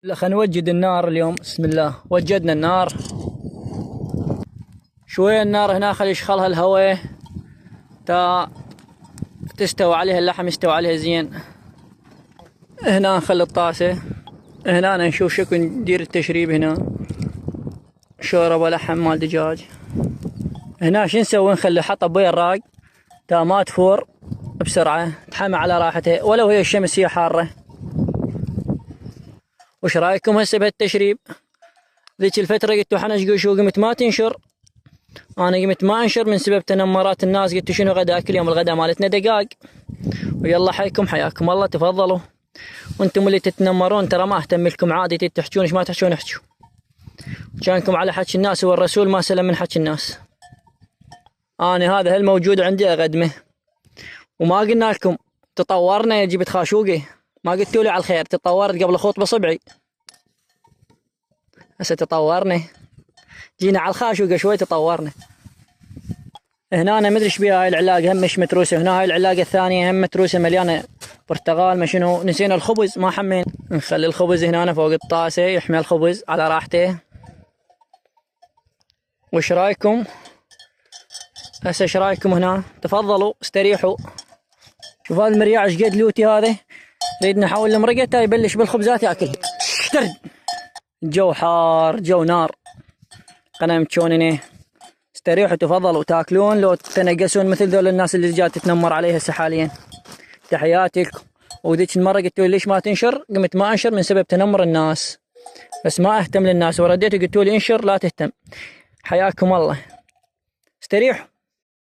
لا، خلينا نوجد النار اليوم. بسم الله، وجدنا النار. شوية النار هنا، خلي يشخلها الهواء تا تستوي عليها اللحم، يستوي عليها زين. هنا نخلي الطاسة. هنا نشوف شكو ندير التشريب. هنا شوربة لحم مال دجاج. هنا شو نسوي؟ نخلي حطب ويا الراق تا ما تفور بسرعة، تحمى على راحتها ولو هي الشمس هي حارة. وش رايكم هسه بهالتشريب؟ ذيك الفترة قلتوا حنشقوا شو، قمت ما تنشر. انا قمت ما انشر من سبب تنمرات الناس. قلتوا شنو غدا اكل اليوم؟ الغدا مالتنا دقاق. ويلا حياكم الله، تفضلوا. وانتم اللي تتنمرون ترى ما اهتم لكم، عادي تحجون ايش ما تحجون احجوا. كانكم على حكي الناس، والرسول ما سلم من حكي الناس. انا هذا هالموجود عندي اقدمه. وما قلنا لكم تطورنا يا جبت خاشوقي؟ ما قلتوا لي على الخير، تطورت قبل خطبه صبعي. هسه تطورنا، جينا على الخاشوقه شوي تطورنا. هنا انا مدري ايش بيها هاي العلاقه، هم مش متروسه. هنا هاي العلاقه الثانيه هم متروسه مليانه برتقال. ما شنو نسينا الخبز، ما حمين. نخلي الخبز هنا فوق الطاسه يحمي الخبز على راحته. وش رايكم هسه؟ ايش رايكم هنا؟ تفضلوا استريحوا. شوف هذا المرياع ايش قد لوتي هذا. نريد نحول المرقه يبلش بالخبزات ياكل. اشترد. الجو حار، جو نار. قنمت شلون استريحوا تفضلوا تاكلون لو تنقسون مثل ذول الناس اللي جات تتنمر عليها هسه حاليا. تحياتي لكم. وذيك المره قلتوا لي ليش ما تنشر؟ قمت ما انشر من سبب تنمر الناس، بس ما اهتم للناس. ورديتوا قلتوا لي انشر لا تهتم. حياكم الله، استريحوا.